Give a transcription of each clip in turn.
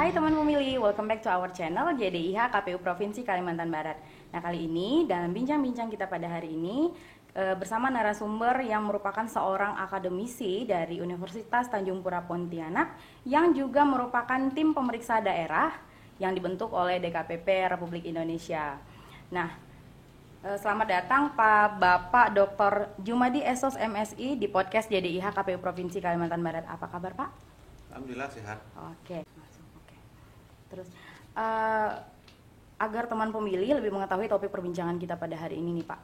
Hai teman pemilih, welcome back to our channel JDIH KPU Provinsi Kalimantan Barat. Nah, kali ini dalam bincang-bincang kita pada hari ini bersama narasumber yang merupakan seorang akademisi dari Universitas Tanjung Pura Pontianak yang juga merupakan tim pemeriksa daerah yang dibentuk oleh DKPP Republik Indonesia. Nah, selamat datang Pak Bapak Dr. Jumadi Esos MSI di podcast JDIH KPU Provinsi Kalimantan Barat. Apa kabar Pak? Alhamdulillah sehat. Oke. Terus agar teman pemilih lebih mengetahui topik perbincangan kita pada hari ini nih Pak.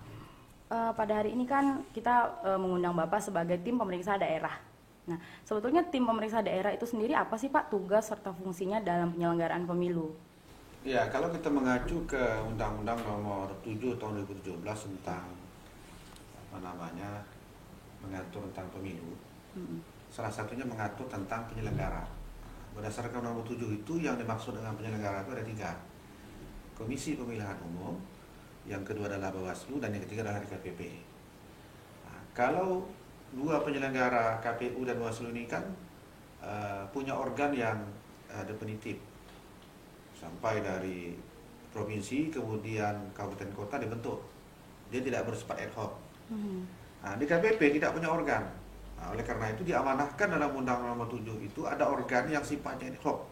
Pada hari ini kan kita mengundang Bapak sebagai tim pemeriksa daerah. Nah, sebetulnya tim pemeriksa daerah itu sendiri apa sih Pak tugas serta fungsinya dalam penyelenggaraan pemilu? Ya, kalau kita mengacu ke Undang-Undang Nomor 7 Tahun 2017 tentang mengatur tentang pemilu, salah satunya mengatur tentang penyelenggara. Berdasarkan nomor 7 itu yang dimaksud dengan penyelenggara itu ada 3. Komisi Pemilihan Umum, yang kedua adalah Bawaslu, dan yang ketiga adalah DKPP. Nah, kalau dua penyelenggara KPU dan Bawaslu ini kan punya organ yang definitif. Sampai dari provinsi, kemudian kabupaten kota dibentuk. Dia tidak bersifat ad hoc. Nah, DKPP tidak punya organ. Nah, oleh karena itu diamanahkan dalam Undang-Undang Nomor 7 itu ada organ yang sifatnya ad hoc.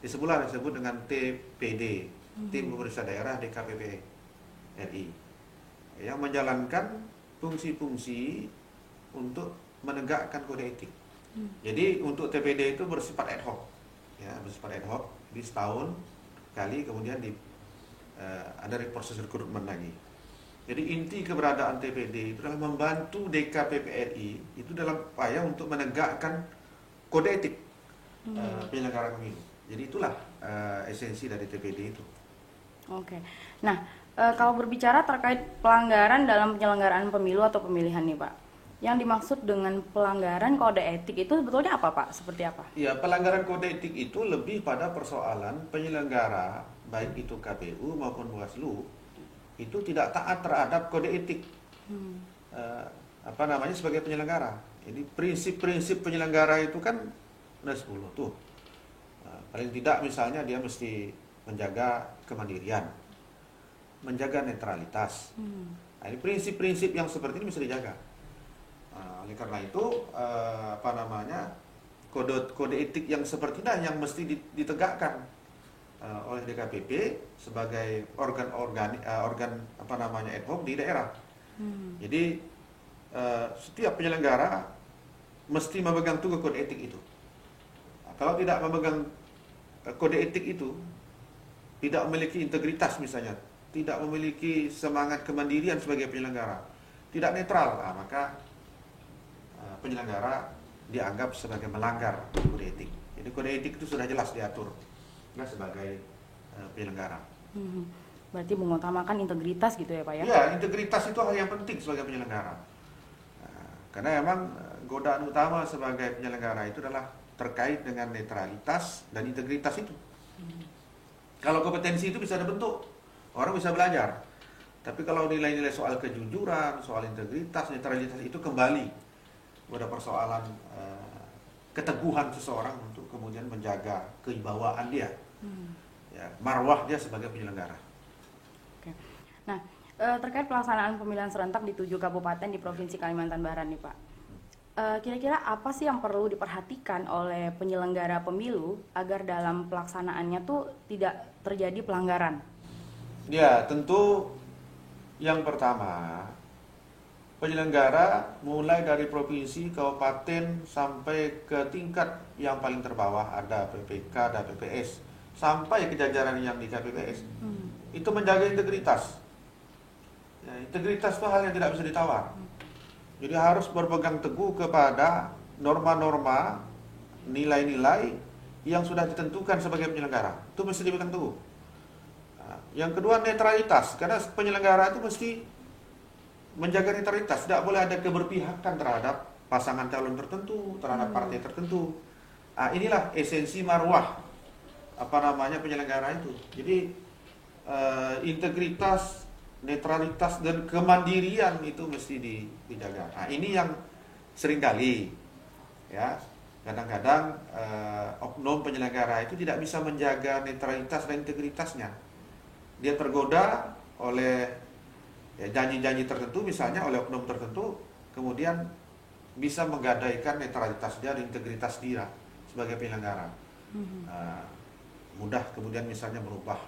Disebut dengan TPD, Tim Pemeriksa Daerah DKPP RI, yang menjalankan fungsi-fungsi untuk menegakkan kode etik. Jadi untuk TPD itu bersifat ad hoc, ya, bersifat ad hoc di setahun kali, kemudian ada proses rekrutmen lagi. Jadi inti keberadaan TPD itu adalah membantu DKPP RI itu dalam upaya untuk menegakkan kode etik penyelenggara pemilu. Jadi itulah esensi dari TPD itu. Oke. Nah, kalau berbicara terkait pelanggaran dalam penyelenggaraan pemilu atau pemilihan nih Pak, yang dimaksud dengan pelanggaran kode etik itu sebetulnya apa Pak? Seperti apa? Ya, pelanggaran kode etik itu lebih pada persoalan penyelenggara, baik itu KPU maupun Bawaslu, itu tidak taat terhadap kode etik sebagai penyelenggara. Jadi prinsip-prinsip penyelenggara itu kan ada 10 tuh. Paling tidak misalnya dia mesti menjaga kemandirian, menjaga netralitas. Nah, ini prinsip-prinsip yang seperti ini mesti dijaga. Oleh karena itu kode etik yang seperti ini yang mesti ditegakkan oleh DKPP sebagai organ ad hoc di daerah. Jadi setiap penyelenggara mesti memegang teguh kode etik itu. Nah, kalau tidak memegang kode etik itu, tidak memiliki integritas misalnya, tidak memiliki semangat kemandirian sebagai penyelenggara, tidak netral, maka penyelenggara dianggap sebagai melanggar kode etik. Jadi kode etik itu sudah jelas diatur sebagai penyelenggara. Berarti mengutamakan integritas gitu ya Pak ya? Ya, integritas itu hal yang penting sebagai penyelenggara. Karena memang godaan utama sebagai penyelenggara itu adalah terkait dengan netralitas dan integritas itu. Kalau kompetensi itu bisa dibentuk, orang bisa belajar. Tapi kalau nilai-nilai soal kejujuran, soal integritas, netralitas itu kembali pada persoalan keteguhan seseorang untuk kemudian menjaga kewibawaan dia, ya, marwah dia sebagai penyelenggara. Oke. Nah, terkait pelaksanaan pemilihan serentak di 7 kabupaten di Provinsi Kalimantan Barat nih Pak, kira-kira apa sih yang perlu diperhatikan oleh penyelenggara pemilu agar dalam pelaksanaannya tuh tidak terjadi pelanggaran? Ya, tentu yang pertama, penyelenggara mulai dari provinsi, kabupaten sampai ke tingkat yang paling terbawah, ada PPK, ada PPS, sampai ke jajaran yang di KPPS, itu menjaga integritas. Ya, integritas itu hal yang tidak bisa ditawar. Jadi harus berpegang teguh kepada norma-norma, nilai-nilai yang sudah ditentukan sebagai penyelenggara. Itu mesti dipegang teguh. Nah, yang kedua, netralitas, karena penyelenggara itu mesti menjaga netralitas, tidak boleh ada keberpihakan terhadap pasangan calon tertentu, terhadap partai tertentu. Nah, inilah esensi marwah penyelenggara itu. Jadi integritas, netralitas dan kemandirian itu mesti dijaga. Nah, ini yang seringkali ya kadang-kadang oknum penyelenggara itu tidak bisa menjaga netralitas dan integritasnya. Dia tergoda oleh janji-janji tertentu, misalnya oleh oknum tertentu, kemudian bisa menggadaikan netralitas dia dan integritas dia sebagai penyelenggara. Mudah kemudian misalnya merubah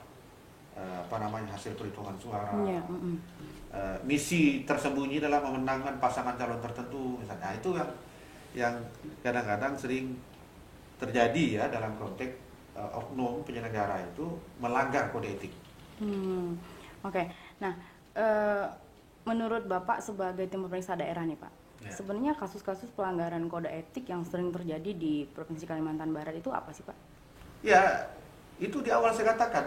hasil perhitungan suara. Misi tersembunyi dalam memenangkan pasangan calon tertentu misalnya. Itu yang kadang-kadang sering terjadi ya dalam konteks oknum penyelenggara itu melanggar kode etik. Oke. Nah, menurut Bapak sebagai tim pemeriksa daerah nih Pak, sebenarnya kasus-kasus pelanggaran kode etik yang sering terjadi di Provinsi Kalimantan Barat itu apa sih Pak? Ya, itu di awal saya katakan,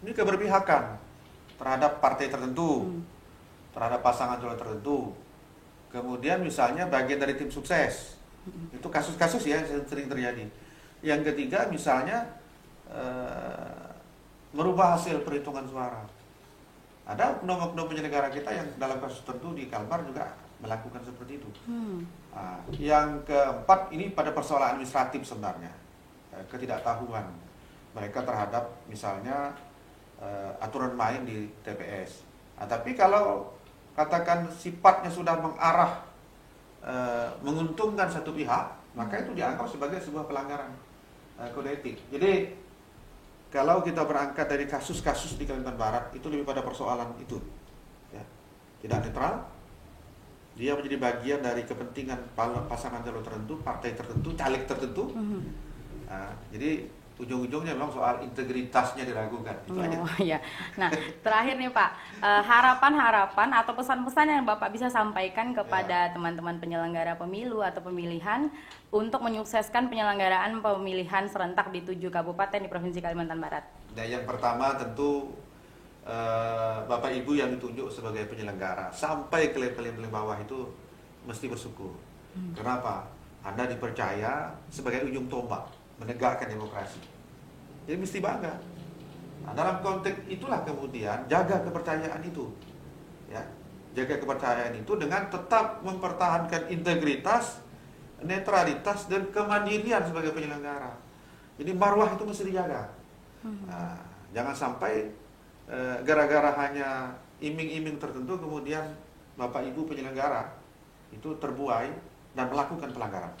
ini keberpihakan terhadap partai tertentu, terhadap pasangan calon tertentu. Kemudian misalnya bagian dari tim sukses, itu kasus-kasus ya yang sering terjadi. Yang ketiga misalnya merubah hasil perhitungan suara. Ada oknum-oknum penyelenggara kita yang dalam kasus tertentu di Kalbar juga melakukan seperti itu. Yang keempat ini pada persoalan administratif sebenarnya, ketidaktahuan mereka terhadap misalnya aturan main di TPS. Tapi kalau katakan sifatnya sudah mengarah menguntungkan satu pihak, maka itu dianggap sebagai sebuah pelanggaran kode etik. Jadi kalau kita berangkat dari kasus-kasus di Kalimantan Barat, itu lebih pada persoalan itu, ya. Tidak netral, dia menjadi bagian dari kepentingan pasangan calon tertentu, partai tertentu, caleg tertentu. Jadi ujung-ujungnya memang soal integritasnya diragukan. Itu aja. Ya. Nah, terakhir nih Pak, harapan-harapan atau pesan-pesan yang Bapak bisa sampaikan kepada teman-teman penyelenggara pemilu atau pemilihan untuk menyukseskan penyelenggaraan pemilihan serentak di 7 kabupaten di Provinsi Kalimantan Barat. Nah, yang pertama tentu Bapak Ibu yang ditunjuk sebagai penyelenggara sampai ke level bawah itu mesti bersyukur. Kenapa? Anda dipercaya sebagai ujung tombak menegakkan demokrasi. Jadi mesti bangga. Nah, dalam konteks itulah kemudian jaga kepercayaan itu. Ya, jaga kepercayaan itu dengan tetap mempertahankan integritas, netralitas dan kemandirian sebagai penyelenggara. Jadi marwah itu mesti dijaga. Nah, jangan sampai gara-gara hanya iming-iming tertentu kemudian Bapak Ibu penyelenggara itu terbuai dan melakukan pelanggaran.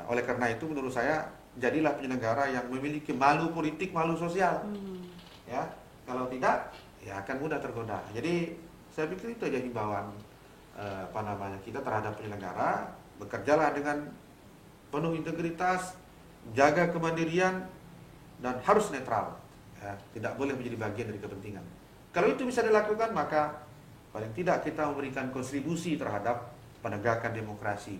Oleh karena itu menurut saya jadilah penyelenggara yang memiliki malu politik, malu sosial. Ya, kalau tidak ya akan mudah tergoda. Jadi saya pikir itu aja himbauan kita terhadap penyelenggara, bekerjalah dengan penuh integritas, jaga kemandirian dan harus netral. Ya, tidak boleh menjadi bagian dari kepentingan. Kalau itu bisa dilakukan, maka paling tidak kita memberikan kontribusi terhadap penegakan demokrasi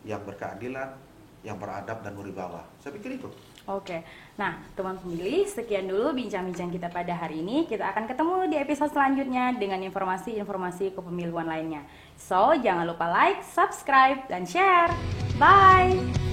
yang berkeadilan, yang beradab dan berwibawa. Saya pikir itu. Oke, nah teman pemilih, sekian dulu bincang-bincang kita pada hari ini. Kita akan ketemu di episode selanjutnya dengan informasi-informasi kepemiluan lainnya. So, jangan lupa like, subscribe, dan share. Bye!